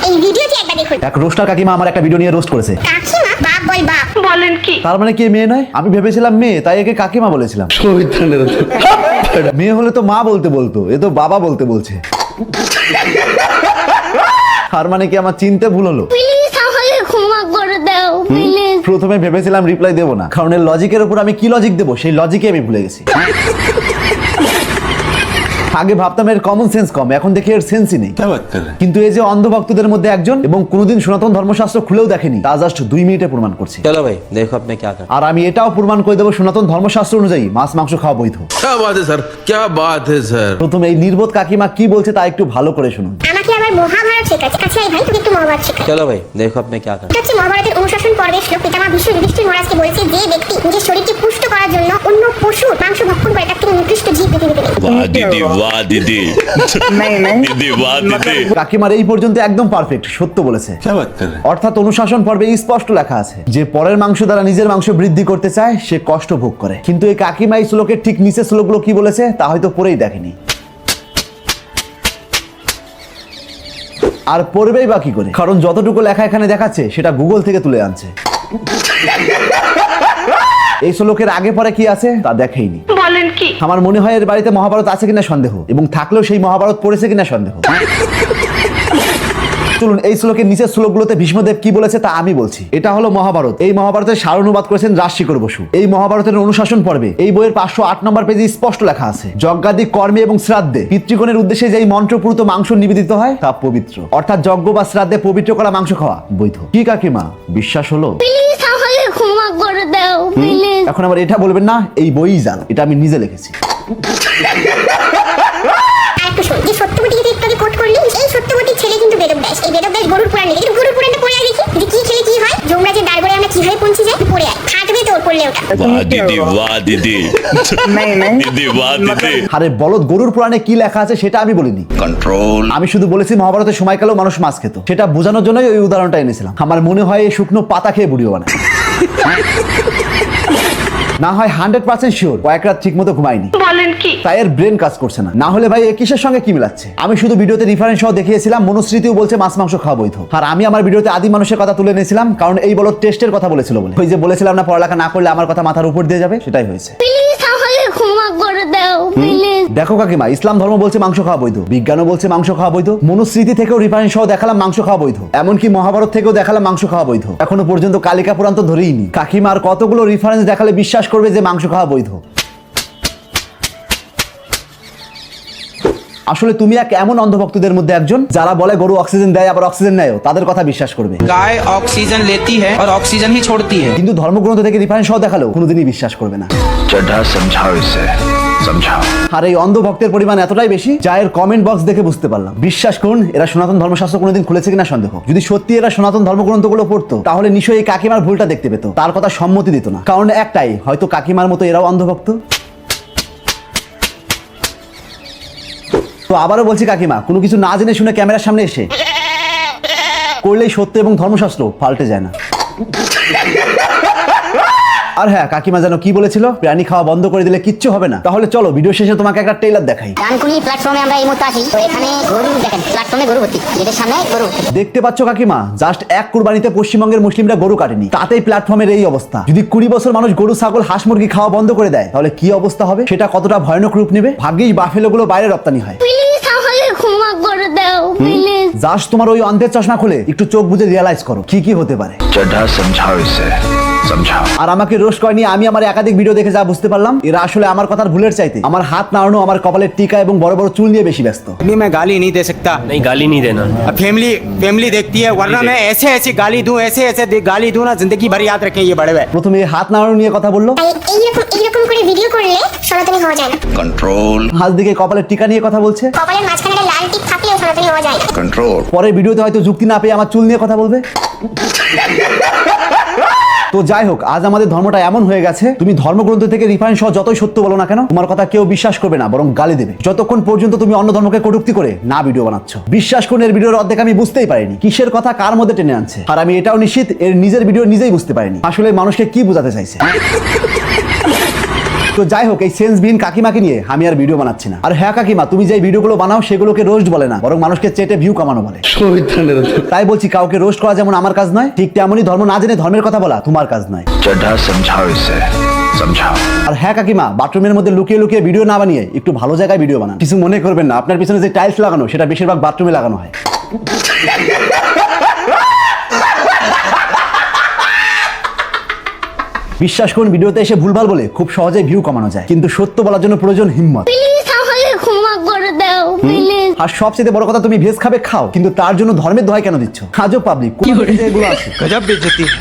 এই ভিডিওটি একবার দেখুন। এক রোস্টার কাকিমা আমার একটা ভিডিও নিয়ে রোস্ট করেছে। কাকিমা বাপ বল বাপ বলেন কি? তার মানে কি মেয়ে নয়? আমি ভেবেছিলাম মেয়ে, তাই একে কাকিমা বলেছিলাম। মেয়ে হলে তো মা বলতে বলতো, এ তো বাবা বলতে বলছে। তার মানে কি আমার চিনতে ভুল হলো? প্লিজ আমাকে ক্ষমা করে দাও প্লিজ। প্রথমে ভেবেছিলাম রিপ্লাই দেবো না, কারণ এর লজিকের উপর আমি কি লজিক দেবো সেই লজিকে আমি ভুলে গেছি। আগে ভাবতাম এর কমন সেন্স কম, এখন দেখি এর সেন্সই নেই। কিন্তু এই যে অন্ধভক্তদের মধ্যে একজন এবং কোনোদিন সনাতন ধর্মশাস্ত্র খুলেও দেখেনি, তা জাস্ট 2 মিনিটে প্রমাণ করছে। चलो भाई देखो अब मैं क्या कर। আর আমি এটাও প্রমাণ করে দেবো সনাতন ধর্মশাস্ত্র অনুযায়ী মাছ মাংস খাওয়া বৈধ। क्या बात है सर, क्या बात है सर। প্রথমে এই নির্বোধ কাকিমা কি বলছে তা একটু ভালো করে শুনুন। আমাকে আবার মহাভারত শেখাচ্ছে। আচ্ছা এই ভাই তুমি একটু মহাভারত শেখা। चलो भाई देखो अब मैं क्या कर। এটা হচ্ছে মহাভারতের অনুশাসন পর্বে শ্লোক পিতামহ ভীষ্ম যুধিষ্ঠির মহারাজকে বলেছে, যে ব্যক্তি নিজের শরীরকে পুষ্ট করার জন্য অন্য পশুর মাংস ভক্ষণ করে তার থেকে নিকৃষ্ট জীব পৃথিবীতে নেই। वाह दीदी वाह दीदी दीदी वाह दीदी। কাকিমার এই পর্যন্ত একদম পারফেক্ট, সত্য বলেছে। क्या बात कर रहे हैं। অর্থাৎ অনুশাসন পর্বে স্পষ্ট লেখা আছে যে পরের মাংস দ্বারা নিজের মাংস বৃদ্ধি করতে চায় সে কষ্ট ভোগ করে। কিন্তু এই কাকিমা এই শ্লোকের ঠিক নিচে শ্লোকগুলো কি বলেছে তা হয়তো পড়েই দেখেনি, আর পড়বেই বা কি করে, কারণ যতটুকু লেখা এখানে দেখাচ্ছে সেটা গুগল থেকে তুলে আনছে। এই শ্লোকের আগে পরে কি আছে তা দেখেইনি। বলেন কি? আমার মনে হয় এর বাড়িতে মহাভারত আছে কিনা সন্দেহ, এবং থাকলেও সেই মহাভারত পড়েছে কিনা সন্দেহ। চলুন এই শ্লোকের নিচের শ্লোকগুলোতে ভীষ্মদেব কি বলেছে তা আমি বলছি। এটা হলো মহাভারত। এই মহাভারতের সার অনুবাদ করেছেন রাজশেখর বসু। এই মহাভারতের অনুশাসন পর্বে এই বইয়ের 508 নম্বর পেজে স্পষ্ট লেখা আছে, যজ্ঞাদি কর্মে এবং শ্রাদ্ধে পিতৃগণের উদ্দেশ্যে যেই মন্ত্রপুরুত মাংস নিবেদিত হয় তা পবিত্র। অর্থাৎ যজ্ঞ বা শ্রাদ্ধে পবিত্র করা মাংস খাওয়া বৈধ। কি কাকিমা বিশ্বাস হলো? প্লিজ আমাকে ক্ষমা করে দাও প্লিজ। এখন আবার এটা বলবেন না এই বই জাল, এটা আমি নিজে লিখেছি। আরেকটু শোন, যে সত্যবতীকে একটু আগে কোট করলি, এই সত্যবতীর ছেলে কিন্তু বেদব্যাস। এই বেদব্যাস গরুর পুরাণ লিখে, গরুর পুরাণটা পড়ে আয় দেখি যে কি খেলে কি হয়। যমরাজের দাঁড়গড়ে আমরা কিভাবে পৌঁছে যাই পড়ে আয়, ফাটবে তোর পড়লে ওটা। वाह दीदी वाह दीदी दीदी वाह दीदी। আরে বলদ, গরুর পুরাণে কি লেখা আছে সেটা আমি বলিনি। कंट्रोल। আমি শুধু বলেছি মহাভারতের সময়কালেও মানুষ মাছ খেত, সেটা বোঝানোর জন্যই ওই উদাহরণটা এনেছিলাম। আমার মনে হয় এই শুকনো পাতা খেয়ে বুড়িও বানায়। না হয় 100% শিওর কয়েক রাত ঠিক মতো ঘুমায়নি, বলেন কি? তাই এর ব্রেন কাজ করছে না। না হলে ভাই এ কিসের সঙ্গে কি মিলাচ্ছে? আমি শুধু ভিডিওতে রেফারেন্স সহ দেখিয়েছিলাম মনুস্মৃতিও বলছে মাছ মাংস খাওয়া বৈধ, আর আমি আমার ভিডিওতে আদি মানুষের কথা তুলে নিয়েছিলাম, কারণ এই বলদ টেস্টের কথা বলেছিল বলে। ওই যে বলেছিলাম না পড়ালেখা না করলে আমার কথা মাথার উপর দিয়ে যাবে, সেটাই হয়েছে। প্লিজ আমাকে ক্ষমা করে দাও প্লিজ। দেখো কাকিমা, ইসলাম ধর্ম বলছে মাংস খাওয়া বৈধ, বিজ্ঞানও বলছে মাংস খাওয়া বৈধ, মনুস্মৃতি থেকেও রেফারেন্স সহ দেখালাম মাংস খাওয়া বৈধ, এমনকি মহাভারত থেকেও দেখালাম মাংস খাওয়া বৈধ। এখনো পর্যন্ত কালিকা পুরাণ তো ধরেইনি। কাকিমা আর কতগুলো রেফারেন্স দেখালে বিশ্বাস করবে যে মাংস খাওয়া বৈধ? আসলে তুমি এক এমন অন্ধভক্তদের মধ্যে একজন যারা বলে গরু অক্সিজেন দেয় আবার অক্সিজেন নেয়ও, তাদের কথা বিশ্বাস করবে। गाय ऑक्सीजन लेती है और ऑक्सीजन ही छोड़ती है। কিন্তু ধর্মগ্রন্থ থেকে রেফারেন্স সহ দেখালেও কোনোদিনই বিশ্বাস করবে না। चड्ढा समझाओ इसे समझाओ। আর এই অন্ধভক্তের পরিমাণ এতটাই বেশি যা এর কমেন্ট বক্স দেখে বুঝতে পারলাম। বিশ্বাস করুন এরা সনাতন ধর্মশাস্ত্র কোনোদিন খুলেছে কিনা সন্দেহ। যদি সত্যি এরা সনাতন ধর্মগ্রন্থগুলো পড়তো তাহলে নিশ্চয়ই এই কাকিমার ভুলটা দেখতে পেত, তার কথা সম্মতি দিত না। কারণ একটাই, হয়তো কাকিমার মতো এরাও অন্ধভক্ত। তো আবারও বলছি কাকিমা, কোনো কিছু না জেনে শুনে ক্যামেরার সামনে এসে করলেই সত্য এবং ধর্মশাস্ত্র পাল্টে যায় না। আর হ্যাঁ, কাকিমা যেন কি বলেছিল, প্রাণী খাওয়া বন্ধ করে দিলে কিচ্ছু হবে না। তাহলে চলো ভিডিও শেষে তোমাকে একটা ট্রেলার দেখাই। ডানকুনি প্ল্যাটফর্মে আমরা এই মুহূর্তে আছি। তো এখানে গরু দেখেন, প্ল্যাটফর্মে গরু ভর্তি, গেটের সামনে গরু ভর্তি। দেখতে পাচ্ছ কাকিমা, জাস্ট এক কুরবানিতে পশ্চিমবঙ্গের মুসলিমরা গরু কাটেনি, তাতেই প্ল্যাটফর্মের এই অবস্থা। যদি 20 বছর মানুষ গরু ছাগল হাঁস মুরগি খাওয়া বন্ধ করে দেয় তাহলে কি অবস্থা হবে, সেটা কতটা ভয়ানক রূপ নেবে। ভাগ্যিস বাফেলোগুলো বাইরে রপ্তানি হয়। প্লিজ আমাকে ক্ষমা করে দাও প্লিজ। জাস্ট তোমার ওই অন্ধের চশমা খুলে একটু চোখ বুজে রিয়ালাইজ করো কি কি হতে পারে। चड्ढा समझाओ इसे समझाओ। আর আমাকে রোস্ট করেনি, আমি আমার একাধিক ভিডিও দেখে যা বুঝতে পারলাম, এরা আসলে আমার কথার ভুলের চাইতে আমার হাত নাড়ানো, আমার কপালের টিকা এবং বড় বড় চুল নিয়ে বেশি ব্যস্ত। अभी मैं गाली नहीं दे सकता। नहीं गाली नहीं देना। अब फैमिली देखती है, वरना मैं ऐसे ऐसी गाली दूं, ऐसे ऐसे गाली दूं ना, जिंदगी भर याद रखें ये बड़े भाई। প্রথমে এই হাত নাড়ানো নিয়ে কথা বললো, তাই এইরকম করে ভিডিও করলে সনাতনী হওয়া যায় না। कंट्रोल হাত দিকে কপালের টিকা নিয়ে কথা বলছে, কপালের মাঝখানে একটা লাল টিপ থাকলেও সনাতনী হওয়া যায় না। कंट्रोल। পরের ভিডিওতে হয়তো যুক্তি না পেয়ে আমার চুল নিয়ে কথা বলবে। তো যাই হোক, আজ আমাদের ধর্মটা এমন হয়ে গেছে, তুমি ধর্মগ্রন্থ থেকে রেফারেন্স সহ যতই সত্য বলো না কেন, তোমার কথা কেউ বিশ্বাস করবে না, বরং গালি দেবে, যতক্ষণ পর্যন্ত তুমি অন্য ধর্মকে কটূক্তি করে না ভিডিও বানাচ্ছ। বিশ্বাস করুন এর ভিডিওর অর্ধেক আমি বুঝতেই পারিনি কিসের কথা কার মধ্যে টেনে আনছে, আর আমি এটাও নিশ্চিত এর নিজের ভিডিও নিজেই বুঝতে পারিনি আসলে মানুষকে কি বোঝাতে চাইছে। তো যাই হোক, এই সেন্সবিহীন কাকিমাকে নিয়ে আমি আর ভিডিও বানাচ্ছি না। আর হ্যাঁ কাকিমা, তুমি যে ভিডিওগুলো বানাও সেগুলোকে রোস্ট বলে না, বরং মানুষকে চেটে ভিউ কামানো বলে। তাই বলছি, কাউকে রোস্ট করা যেমন আমার কাজ নয়, ঠিক তেমনই ধর্ম না জেনে ধর্মের কথা বলা তোমার কাজ নয়। আর হ্যাঁ কাকিমা, বাথরুমের মধ্যে লুকিয়ে লুকিয়ে ভিডিও না বানিয়ে একটু ভালো জায়গায় ভিডিও বানান। কিছু মনে করবেন না, আপনার পিছনে যে টাইলস লাগানো সেটা বেশিরভাগ বাথরুমে লাগানো হয়। বিশ্বাস করুন, ভিডিওতে এসে ভুলভাল বলে খুব সহজে ভিউ কমানো যায়, কিন্তু সত্য বলার জন্য প্রয়োজন হিম্মত। ক্ষমা করে দাও প্লিজ। আর সবচেয়ে বড় কথা, তুমি ভেজ খাবে খাও, কিন্তু তার জন্য ধর্মের দোহাই কেন দিচ্ছ? আজও পাবলিক এগুলো আছে। गजब बेइज्जती है।